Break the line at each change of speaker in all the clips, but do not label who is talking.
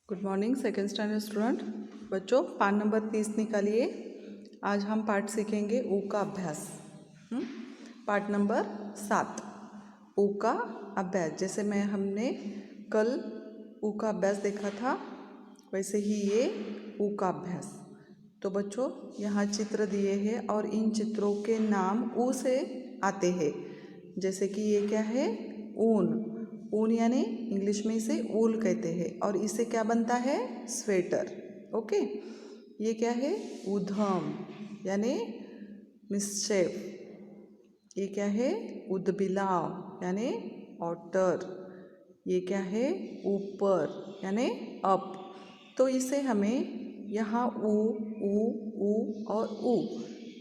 Good morning second standard student बच्चों। पाठ number 30 निकालिए। आज हम पाठ सीखेंगे ऊ का अभ्यास। पाठ नंबर 7 ऊ का अभ्यास। जैसे हमने कल ऊ का अभ्यास देखा था, वैसे ही ये ऊ का अभ्यास। तो बच्चों यहाँ चित्र दिए हैं और इन चित्रों के नाम ऊ से आते हैं। जैसे कि ये क्या है, ऊन। ऊन यानी इंग्लिश में इसे ऊल कहते हैं और इससे क्या बनता है, स्वेटर। ओके। ये क्या है, ऊधम यानी मिस्चेफ। ये क्या है, उदबिलाव यानी ऑटर। ये क्या है, ऊपर यानी अप। तो इसे हमें यहाँ ऊ और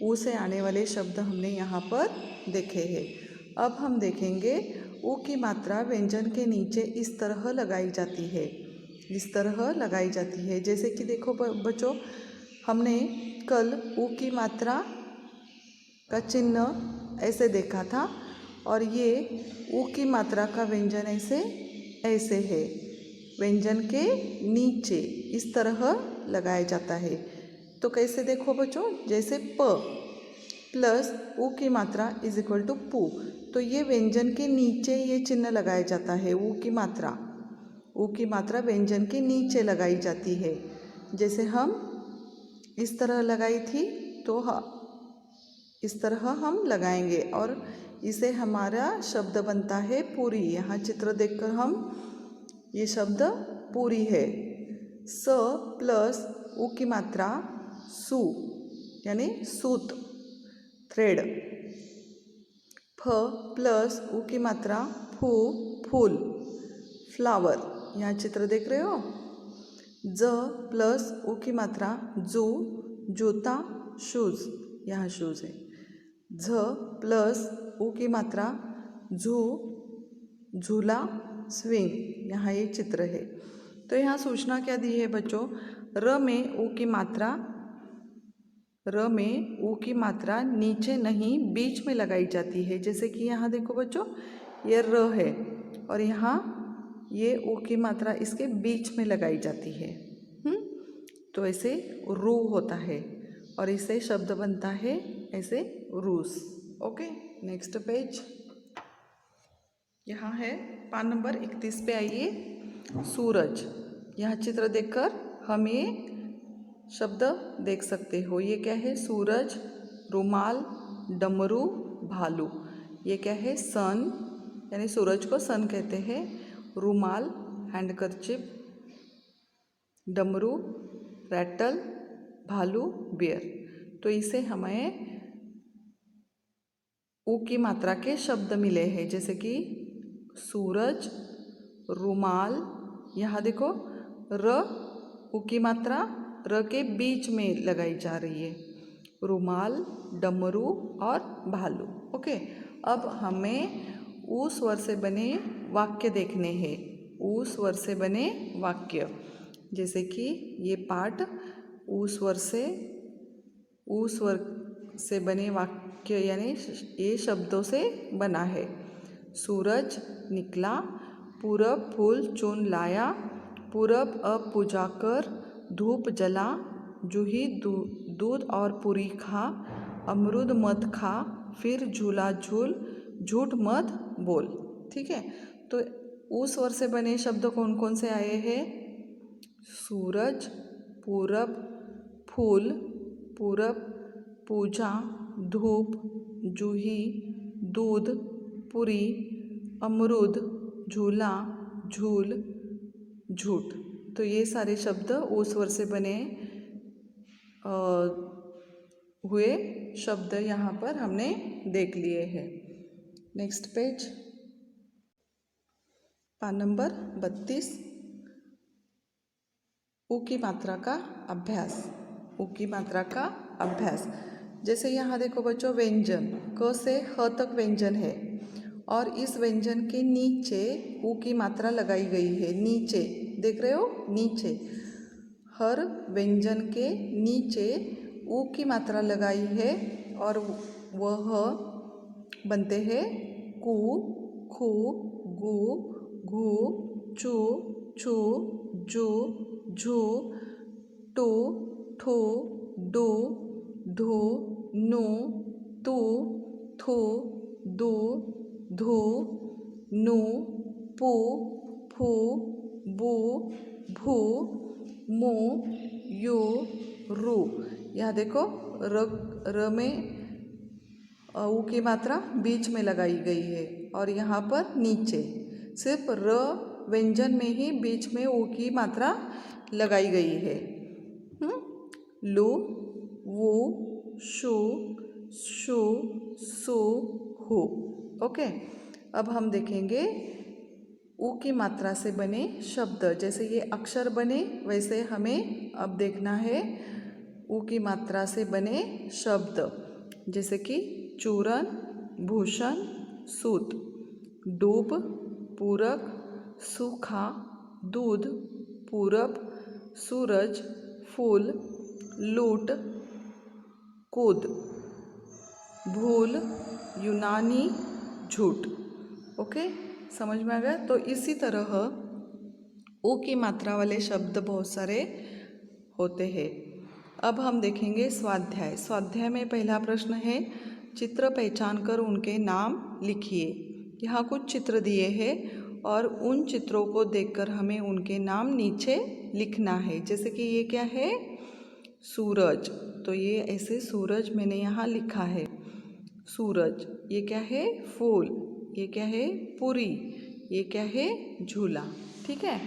ऊ से आने वाले शब्द हमने यहाँ पर देखे हैं। अब हम देखेंगे ऊ की मात्रा व्यंजन के नीचे इस तरह लगाई जाती है, इस तरह लगाई जाती है। जैसे कि देखो बच्चों, हमने कल ऊ की मात्रा का चिन्ह ऐसे देखा था और ये ऊ की मात्रा का व्यंजन ऐसे है। व्यंजन के नीचे इस तरह लगाया जाता है। तो कैसे देखो बच्चों, जैसे प प्लस ऊ की मात्रा इज इक्वल टू पू। तो ये व्यंजन के नीचे ये चिन्ह लगाया जाता है। ऊ की मात्रा व्यंजन के नीचे लगाई जाती है। जैसे हम इस तरह लगाई थी, तो इस तरह हम लगाएंगे और इसे हमारा शब्द बनता है पूरी। यहाँ चित्र देखकर हम ये शब्द पूरी है। स प्लस ऊ की मात्रा सू यानी सूत, थ्रेड। फ प्लस ऊ की मात्रा फू, फूल, फ्लावर। यहाँ चित्र देख रहे हो। ज प्लस ऊ की मात्रा जू, जूता, शूज। यहाँ शूज है। झ प्लस ऊ की मात्रा झू, झूला, स्विंग। यहाँ ये चित्र है। तो यहाँ सूचना क्या दी है बच्चों, र में ऊ की मात्रा नीचे नहीं बीच में लगाई जाती है। जैसे कि यहाँ देखो बच्चों, ये र है और यहाँ ये ऊ की मात्रा इसके बीच में लगाई जाती है। तो ऐसे रू होता है और इसे शब्द बनता है ऐसे रूस। Okay, next page. यहाँ है पाठ नंबर 31 पे आइए। सूरज। यह चित्र देखकर हम ये शब्द देख सकते हो। ये क्या है, सूरज, रुमाल, डमरू, भालू। ये क्या है, सन यानी सूरज को सन कहते हैं। रुमाल, हैंडकरचिप, डमरू, रैटल, भालू, बियर। तो इसे हमें ऊ की मात्रा के शब्द मिले हैं। जैसे कि सूरज, रुमाल। यहाँ देखो र ऊ की मात्रा र के बीच में लगाई जा रही है। रुमाल, डमरू और भालू। ओके। अब हमें ऊ स्वर से बने वाक्य देखने हैं। ऊ स्वर से बने वाक्य। जैसे कि ये पाठ ऊ स्वर से बने वाक्य यानी ये शब्दों से बना है। सूरज निकला, पूरब फूल चुन लाया, पूरब अब पूजा कर, धूप जला, जूही दूध और पूरी खा, अमरूद मत खा, फिर झूला झूल, झूठ मत बोल। ठीक है। तो ऊ स्वर से बने शब्द कौन कौन से आए हैं, सूरज, पूरब, फूल, पूरब, पूजा, धूप, जूही, दूध, पूरी, अमरूद, झूला, झूल, झूठ। तो ये सारे शब्द ऊ स्वर से बने हुए शब्द यहाँ पर हमने देख लिए हैं। Next page. पाठ नंबर 32 ऊ की मात्रा का अभ्यास। ऊ की मात्रा का अभ्यास। जैसे यहाँ देखो बच्चों, व्यंजन क से ह तक व्यंजन है और इस व्यंजन के नीचे ऊ की मात्रा लगाई गई है। नीचे देख रहे हो, नीचे हर व्यंजन के नीचे ऊ की मात्रा लगाई है और वह बनते हैं कु, खु, गु, घु, चु, छु, जु, झू, टू, ठू, डू, धू, नू, तू, थू, दू, धू, नू, पू, फू, बू, भू, मू, यू, रू। यहाँ देखो र में ऊ की मात्रा बीच में लगाई गई है और यहाँ पर नीचे सिर्फ र व्यंजन में ही बीच में ऊ की मात्रा लगाई गई है। लू, वू, शू, शू, सू, हु। ओके, अब हम देखेंगे ऊ की मात्रा से बने शब्द। जैसे ये अक्षर बने वैसे हमें अब देखना है ऊ की मात्रा से बने शब्द। जैसे कि चूरन, भूषण, सूत, डूब, पूरक, सूखा, दूध, पूरब, सूरज, फूल, लूट, कूद, भूल, यूनानी, झूठ। ओके, समझ में आ गया? तो इसी तरह ऊ की मात्रा वाले शब्द बहुत सारे होते हैं। अब हम देखेंगे स्वाध्याय। स्वाध्याय में पहला प्रश्न है चित्र पहचान कर उनके नाम लिखिए। यहाँ कुछ चित्र दिए हैं और उन चित्रों को देखकर हमें उनके नाम नीचे लिखना है। जैसे कि ये क्या है? सूरज, तो ये ऐसे सूरज मैंने यहाँ लिखा है सूरज। ये क्या है? फूल। ये क्या है? पूरी। ये क्या है? झूला। ठीक है,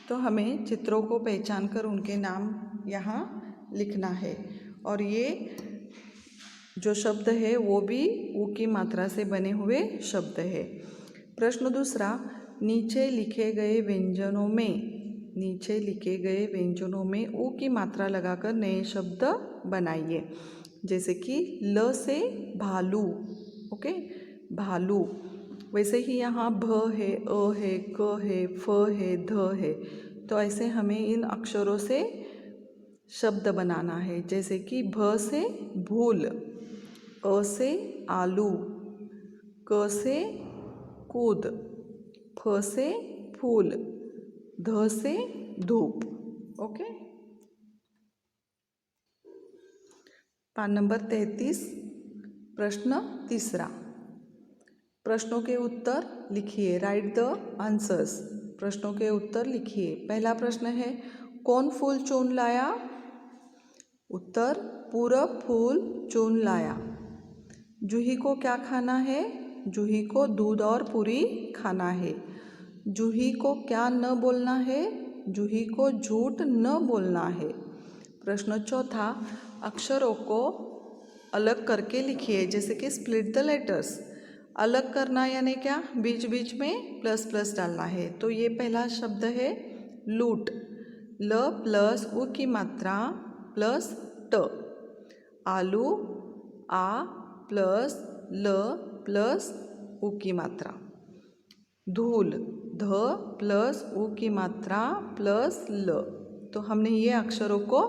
तो हमें चित्रों को पहचान कर उनके नाम यहाँ लिखना है। और ये जो शब्द है वो भी ऊ की मात्रा से बने हुए शब्द है। प्रश्न दूसरा, नीचे लिखे गए व्यंजनों में ऊ की मात्रा लगाकर नए शब्द बनाइए। जैसे कि ल से भालू। ओके, भालू। वैसे ही यहाँ भ है, अ है, क है, फ है, ध है। तो ऐसे हमें इन अक्षरों से शब्द बनाना है। जैसे कि भ से भूल, अ से आलू, क से कूद, फ से फूल, ध से धूप। ओके, पान नंबर 33, प्रश्न तीसरा। प्रश्नों के उत्तर लिखिए। Right the answers. प्रश्नों के उत्तर लिखिए। पहला प्रश्न है कौन फूल चुन लाया? उत्तर पूरब फूल चुन लाया। जूही को क्या खाना है? जूही को दूध और पूरी खाना है। जूही को क्या न बोलना है? जूही को झूठ न बोलना है। प्रश्न चौथा, अक्षरों को अलग करके लिखिए। जैसे कि स्प्लिट द लेटर्स। अलग करना यानी क्या? बीच बीच में प्लस प्लस डालना है। तो ये पहला शब्द है लूट। ल प्लस ऊ की मात्रा प्लस ट। आलू, आ प्लस ल प्लस ऊ की मात्रा। धूल, ध प्लस ऊ की मात्रा प्लस ल। तो हमने ये अक्षरों को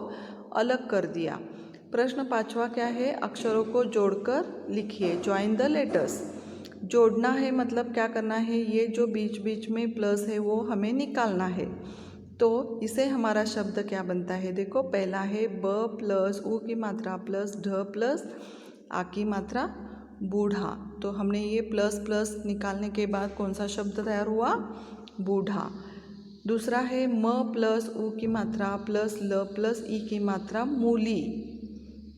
अलग कर दिया। प्रश्न पांचवा क्या है? अक्षरों को जोड़कर लिखिए। Join the letters. जोड़ना है मतलब क्या करना है? ये जो बीच बीच में प्लस है वो हमें निकालना है। तो इसे हमारा शब्द क्या बनता है? देखो, पहला है ब प्लस ऊ की मात्रा प्लस ढ प्लस आ की मात्रा बूढ़ा। तो हमने ये प्लस प्लस निकालने के बाद कौन सा शब्द तैयार हुआ? बूढ़ा। दूसरा है म प्लस ऊ की मात्रा प्लस ल प्लस ई की मात्रा मूली।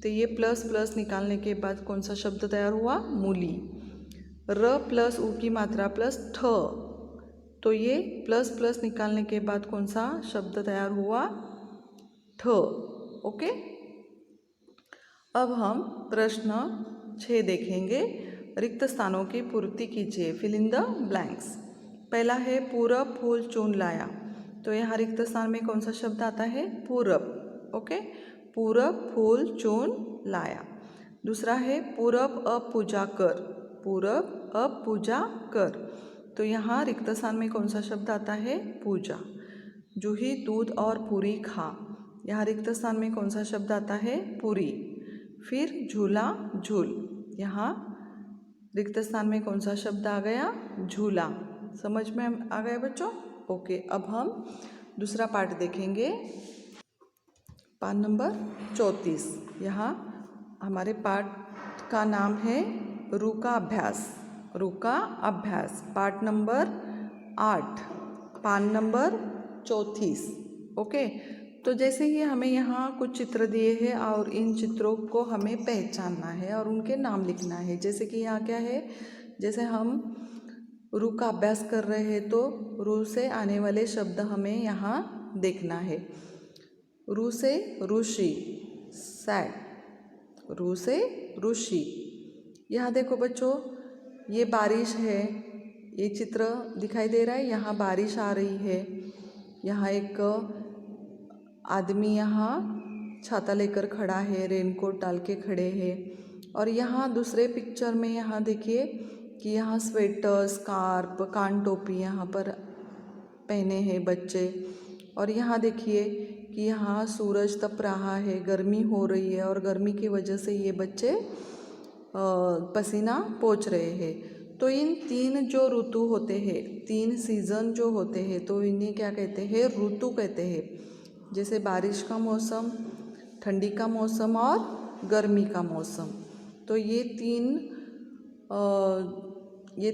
तो ये प्लस प्लस निकालने के बाद कौन सा शब्द तैयार हुआ? मूली। र प्लस ऊ की मात्रा प्लस ठ। तो ये प्लस प्लस निकालने के बाद कौन सा शब्द तैयार हुआ? ठ। ओके, अब हम प्रश्न 6 देखेंगे। रिक्त स्थानों की पूर्ति कीजिए। Fill in the blanks. पहला है पूरब फूल चुन लाया। तो यहाँ रिक्त स्थान में कौन सा शब्द आता है? पूरब। ओके, पूरब फूल चुन लाया। दूसरा है पूरब अब पूजा कर। पूरब अब पूजा कर। तो यहाँ रिक्त स्थान में कौन सा शब्द आता है? पूजा। जूही दूध और पूरी खा। यहाँ रिक्त स्थान में कौन सा शब्द आता है? पूरी। फिर झूला झूल। यहाँ रिक्त स्थान में कौन सा शब्द आ गया? झूला। समझ में आ गया बच्चों? ओके, अब हम दूसरा पाठ देखेंगे, पाठ नंबर 34। यहाँ हमारे पाठ का नाम है रू का अभ्यास। रू का अभ्यास, पाठ नंबर 8, पाठ नंबर 34। ओके, तो जैसे ही हमें यहाँ कुछ चित्र दिए हैं और इन चित्रों को हमें पहचानना है और उनके नाम लिखना है। जैसे कि यहाँ क्या है, जैसे हम रू का अभ्यास कर रहे हैं तो रू से आने वाले शब्द हमें यहाँ देखना है। रू से ऋषि, सैड। रू से ऋषि। यहाँ देखो बच्चों, ये बारिश है, ये चित्र दिखाई दे रहा है। यहाँ बारिश आ रही है। यहाँ एक आदमी यहाँ छाता लेकर खड़ा है, रेनकोट डाल के खड़े हैं। और यहाँ दूसरे पिक्चर में यहाँ देखिए कि यहाँ स्वेटर, स्कार्फ, कान टोपी यहाँ पर पहने हैं बच्चे। और यहाँ देखिए कि यहाँ सूरज तप रहा है, गर्मी हो रही है और गर्मी की वजह से ये बच्चे पसीना पोंछ रहे हैं। तो इन 3 जो ऋतु होते हैं, 3 सीज़न जो होते हैं, तो इन्हें क्या कहते हैं, ऋतु कहते हैं। जैसे बारिश का मौसम, ठंडी का मौसम और गर्मी का मौसम। तो ये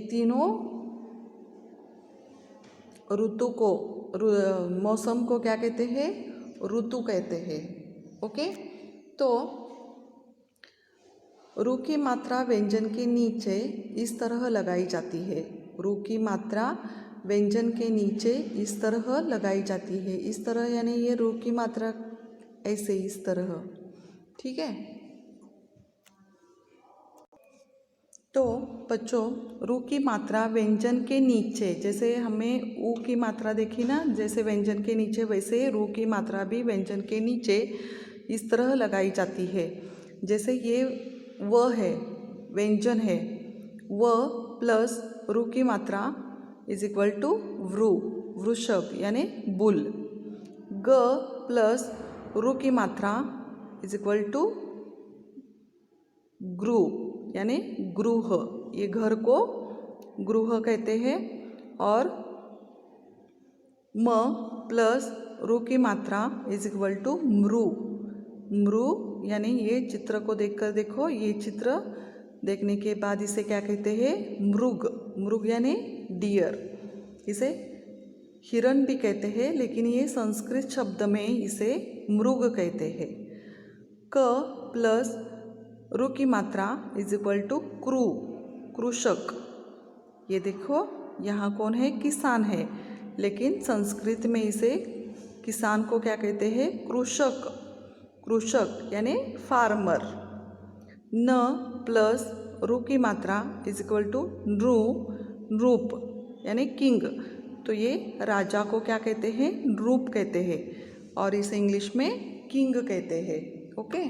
तीनों ऋतु को, मौसम को क्या कहते हैं, ऋतु कहते हैं। ओके, तो रू की मात्रा व्यंजन के नीचे इस तरह लगाई जाती है। रू की मात्रा व्यंजन के नीचे इस तरह लगाई जाती है। इस तरह यानी ये रू की मात्रा ऐसे, इस तरह। ठीक है, तो बच्चों रू की मात्रा व्यंजन के नीचे, जैसे हमें ऊ की मात्रा देखी ना, जैसे व्यंजन के नीचे, वैसे रू की मात्रा भी व्यंजन के नीचे इस तरह लगाई जाती है। जैसे ये व है, व्यंजन है, व प्लस रू की मात्रा इज इक्वल टू वृ, वृषभ यानी बुल। ग प्लस रू की मात्रा इज इक्वल टू गृह यानी गृह, ये घर को गृह कहते हैं। और म प्लस रू की मात्रा इज इक्वल टू मृ, मृ यानी ये चित्र को देखकर देखो, ये चित्र देखने के बाद इसे क्या कहते हैं, मृग। मृग यानी डियर। इसे हिरण भी कहते हैं, लेकिन ये संस्कृत शब्द में इसे मृग कहते हैं। क प्लस रू की मात्रा इज इक्वल टू कृ, कृषक। ये देखो यहाँ कौन है, किसान है, लेकिन संस्कृत में इसे किसान को क्या कहते हैं, कृषक, कृषक यानी फार्मर। न प्लस रू की मात्रा इज इक्वल टू नृ, नृप यानी किंग। तो ये राजा को क्या कहते हैं, नृप कहते हैं, और इसे इंग्लिश में किंग कहते हैं। ओके,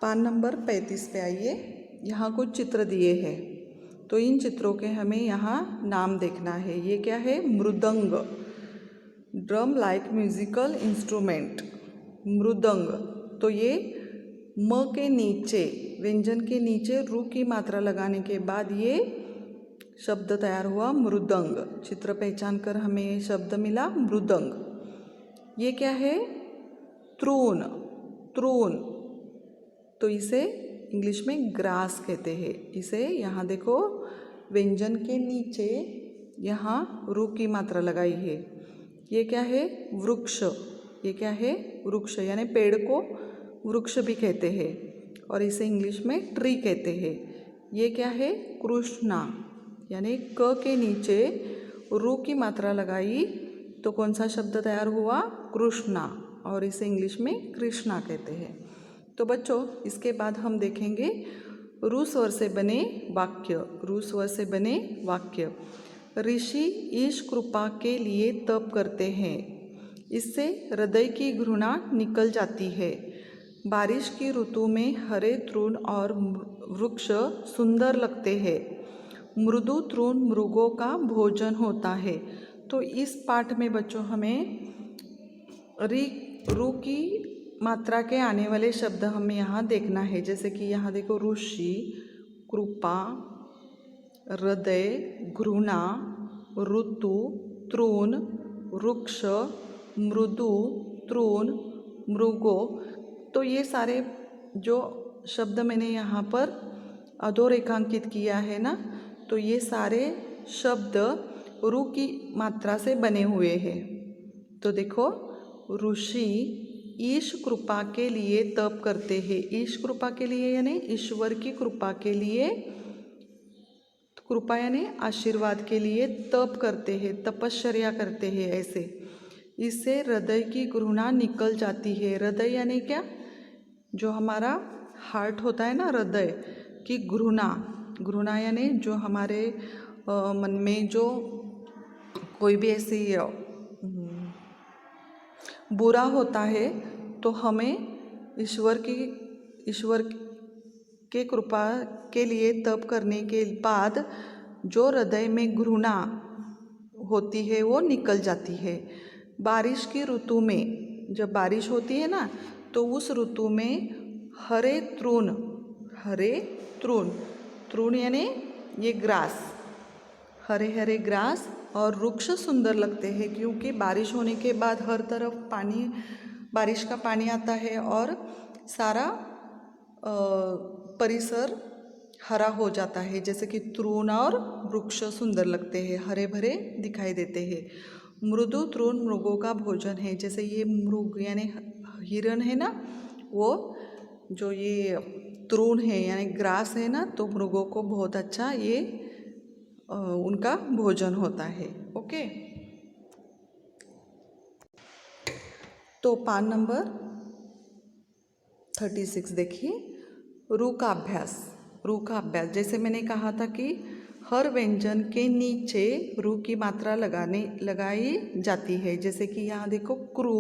पान नंबर 35 पे आइए। यहाँ कुछ चित्र दिए हैं, तो इन चित्रों के हमें यहाँ नाम देखना है। ये क्या है, मृदंग, ड्रम लाइक म्यूजिकल इंस्ट्रूमेंट, मृदंग। तो ये म के नीचे, व्यंजन के नीचे रू की मात्रा लगाने के बाद ये शब्द तैयार हुआ, मृदंग। चित्र पहचान कर हमें ये शब्द मिला, मृदंग। ये क्या है, तृण, तृण। तो इसे इंग्लिश में ग्रास कहते हैं। इसे यहाँ देखो, व्यंजन के नीचे यहाँ रू की मात्रा लगाई है। ये क्या है, वृक्ष। ये क्या है, वृक्ष यानी पेड़ को वृक्ष भी कहते हैं, और इसे इंग्लिश में ट्री कहते हैं। ये क्या है, कृष्णा, यानी क के नीचे रू की मात्रा लगाई तो कौन सा शब्द तैयार हुआ, कृष्णा, और इसे इंग्लिश में कृष्णा कहते हैं। तो बच्चों इसके बाद हम देखेंगे रू स्वर से बने वाक्य। रू स्वर से बने वाक्य। ऋषि ईश कृपा के लिए तप करते हैं, इससे हृदय की घृणा निकल जाती है। बारिश की ऋतु में हरे तृण और वृक्ष सुंदर लगते हैं। मृदु तृण मृगों का भोजन होता है। तो इस पाठ में बच्चों हमें रू की मात्रा के आने वाले शब्द हमें यहाँ देखना है। जैसे कि यहाँ देखो, ऋषि, कृपा, हृदय, घृणा, ऋतु, तृण, वृक्ष, मृदु, तृण, मृगो। तो ये सारे जो शब्द मैंने यहाँ पर अधोरेखांकित किया है ना, तो ये सारे शब्द रु की मात्रा से बने हुए हैं। तो देखो, ऋषि ईश कृपा के लिए तप करते हैं। ईश कृपा के लिए यानी ईश्वर की कृपा के लिए, कृपा यानी आशीर्वाद के लिए तप करते हैं, तपश्चर्या करते हैं। ऐसे इससे हृदय की घृणा निकल जाती है। हृदय यानी क्या? जो हमारा हार्ट होता है ना, हृदय की घृणा। घृणा यानी जो हमारे मन में जो कोई भी ऐसी बुरा होता है, तो हमें ईश्वर के कृपा के लिए तप करने के बाद जो हृदय में घृणा होती है वो निकल जाती है। बारिश की ऋतु में जब बारिश होती है ना, तो उस ऋतु में हरे तृण, हरे तृण, तृण यानी ये ग्रास, हरे हरे ग्रास और वृक्ष सुंदर लगते हैं, क्योंकि बारिश होने के बाद हर तरफ पानी, बारिश का पानी आता है और सारा परिसर हरा हो जाता है। जैसे कि तृण और वृक्ष सुंदर लगते हैं, हरे भरे दिखाई देते हैं। मृदु तृण मृगों का भोजन है। जैसे ये मृग यानी हिरण है ना, वो जो ये तृण है यानी ग्रास है ना, तो मृगों को बहुत अच्छा ये उनका भोजन होता है। ओके, तो पान नंबर 36 देखिए, रु का अभ्यास। रु का अभ्यास, जैसे मैंने कहा था कि हर व्यंजन के नीचे रु की मात्रा लगाई जाती है। जैसे कि यहाँ देखो, क्रू,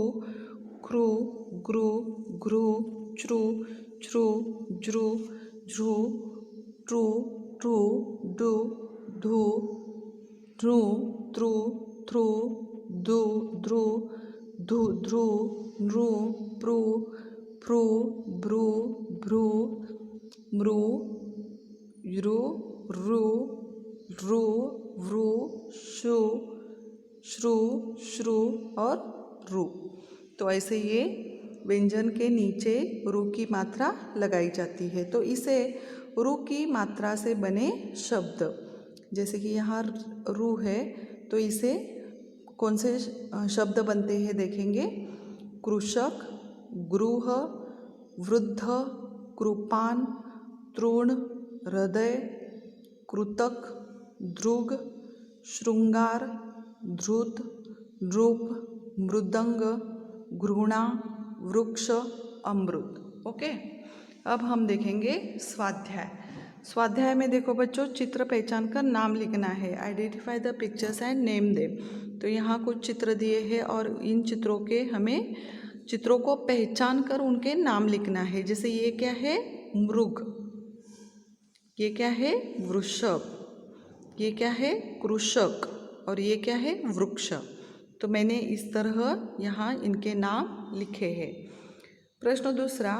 क्रू, ग्रु, घ्रू, च्रू, च्रू, ज्रू, झ्रू, ट्रू, ट्रू, डू, धू, ध्रू, त्रु, थ्रू, दु, ध्रू, धु, ध्रू, नृ, प्रु, फ्रू, भ्रू, भ्रू, मृ, ऋ, ऋ, ऋ, वृ, शु, श्रु, श्रु और रु। तो ऐसे ये व्यंजन के नीचे रु की मात्रा लगाई जाती है। तो इसे रु की मात्रा से बने शब्द, जैसे कि यहाँ रु है, तो इसे कौन से शब्द बनते हैं देखेंगे। कृषक, गृह, वृद्ध, कृपान, तृण, हृदय, कृतक, ध्रुग, श्रृंगार, धृत, नृप, मृदंग, घृणा, वृक्ष, अमृत। ओके, अब हम देखेंगे स्वाध्याय। स्वाध्याय में देखो बच्चों, चित्र पहचान कर नाम लिखना है। Identify the pictures and name them. तो यहाँ कुछ चित्र दिए हैं और इन चित्रों के हमें चित्रों को पहचान कर उनके नाम लिखना है। जैसे ये क्या है? मृग, ये क्या है? वृषभ, ये क्या है? कृषक, और ये क्या है? वृक्ष। तो मैंने इस तरह यहाँ इनके नाम लिखे हैं। प्रश्न दूसरा,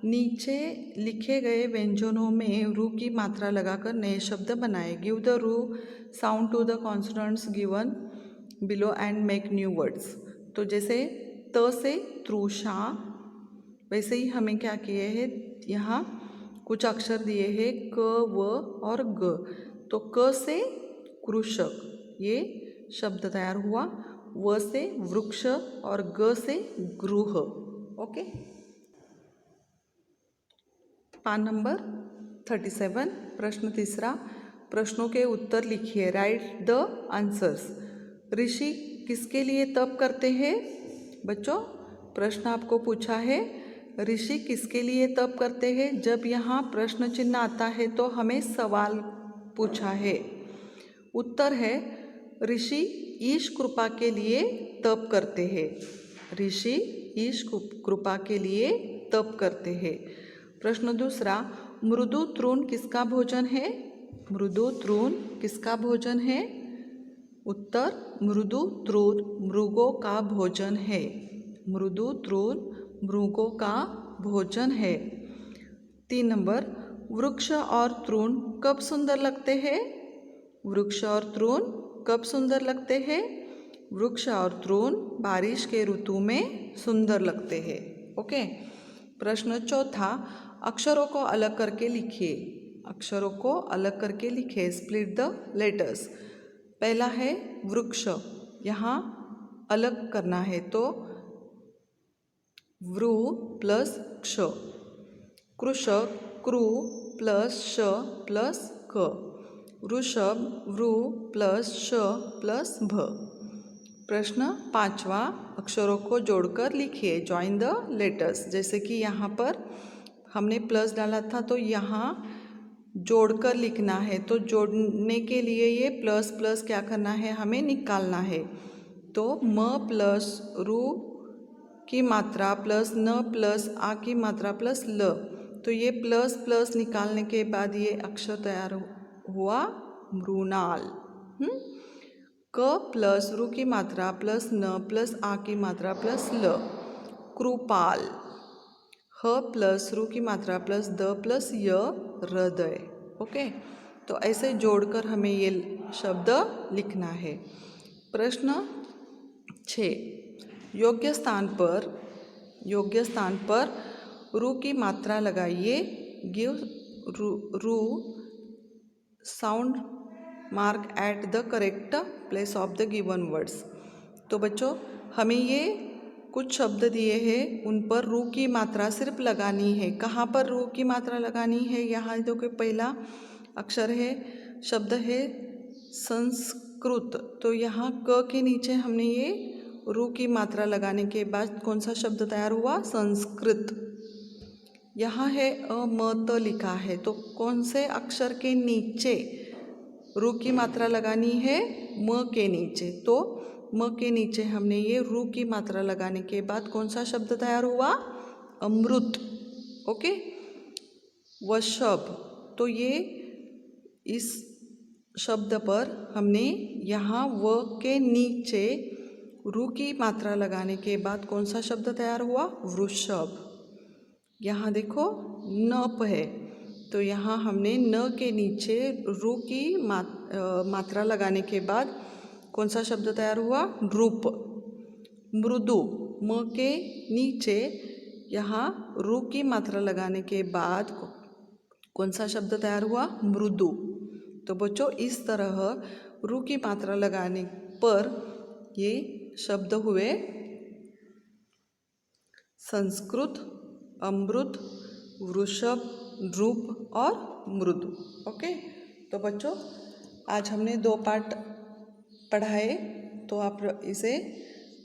नीचे लिखे गए व्यंजनों में रु की मात्रा लगाकर नए शब्द बनाए। गिव द रु sound to the consonants given below and make new words. तो जैसे त से तृषा, वैसे ही हमें क्या किए हैं, यहाँ कुछ अक्षर दिए हैं क, व और ग। तो क से कृषक, ये शब्द तैयार हुआ। व से वृक्ष और ग से गृह। ओके, पान नंबर 37, प्रश्न तीसरा, प्रश्नों के उत्तर लिखिए। Right the answers. ऋषि किसके लिए तप करते हैं? बच्चों, प्रश्न आपको पूछा है, ऋषि किसके लिए तप करते हैं? जब यहाँ प्रश्न चिन्ह आता है तो हमें सवाल पूछा है। उत्तर है, ऋषि ईश कृपा के लिए तप करते हैं। ऋषि ईश कृपा के लिए तप करते हैं। प्रश्न दूसरा, मृदु तृण किसका भोजन है? मृदु तृण किसका भोजन है? उत्तर, मृदु तृण मृगों का भोजन है। मृदु तृण मृगों का भोजन है। 3 नंबर, वृक्ष और तृण कब सुंदर लगते हैं? वृक्ष और तृण कब सुंदर लगते हैं? वृक्ष और तृण बारिश के ऋतु में सुंदर लगते हैं। ओके। प्रश्न चौथा, अक्षरों को अलग करके लिखिए। अक्षरों को अलग करके लिखिए। Split the letters. पहला है वृक्ष, यहाँ अलग करना है तो वृ प्लस क्ष। कृषक कृ प्लस श प्लस क। वृषभ वृ प्लस श प्लस भ। प्रश्न पांचवा, अक्षरों को जोड़कर लिखिए। Join the letters. जैसे कि यहाँ पर हमने प्लस डाला था तो यहाँ जोड़कर लिखना है, तो जोड़ने के लिए ये प्लस प्लस क्या करना है, हमें निकालना है। तो म प्लस रु की मात्रा प्लस न प्लस आ की मात्रा प्लस ल, तो ये प्लस प्लस निकालने के बाद ये अक्षर तैयार हुआ मृणाल। क प्लस रु की मात्रा प्लस न प्लस आ की मात्रा प्लस ल, कृपाल। ह प्लस रु की मात्रा प्लस द प्लस य, हृदय। ओके, तो ऐसे जोड़कर हमें ये शब्द लिखना है। प्रश्न 6, योग्य स्थान पर रु की मात्रा लगाइए। गिव रु sound mark at the correct place of the given words. तो बच्चों, हमें ये कुछ शब्द दिए हैं, उन पर रु की मात्रा सिर्फ लगानी है। कहाँ पर रु की मात्रा लगानी है? यहाँ देखो, पहला अक्षर है, शब्द है संस्कृत, तो यहाँ क के नीचे हमने ये रु की मात्रा लगाने के बाद कौन सा शब्द तैयार हुआ? संस्कृत। यहाँ है अमत लिखा है, तो कौन से अक्षर के नीचे रु की मात्रा लगानी है? म के नीचे। तो म के नीचे हमने ये रु की मात्रा लगाने के बाद कौन सा शब्द तैयार हुआ? अमृत। ओके। वृषभ, तो ये इस शब्द पर हमने यहाँ व के नीचे रु की मात्रा लगाने के बाद कौन सा शब्द तैयार हुआ? वृषभ। यहाँ देखो नप है, तो यहाँ हमने न के नीचे रु की मात्रा लगाने के बाद कौन सा शब्द तैयार हुआ? नृप। मृदु, म के नीचे यहाँ रु की मात्रा लगाने के बाद कौन सा शब्द तैयार हुआ? मृदु। तो बच्चों, इस तरह रु की मात्रा लगाने पर ये शब्द हुए संस्कृत, अमृत, वृषभ, नृप और मृदु। ओके। तो बच्चों, आज हमने 2 पार्ट पढ़ाए, तो आप इसे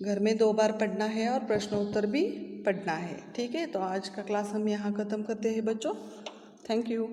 घर में 2 बार पढ़ना है और प्रश्न उत्तर भी पढ़ना है। ठीक है, तो आज का क्लास हम यहाँ ख़त्म करते हैं बच्चों। Thank you.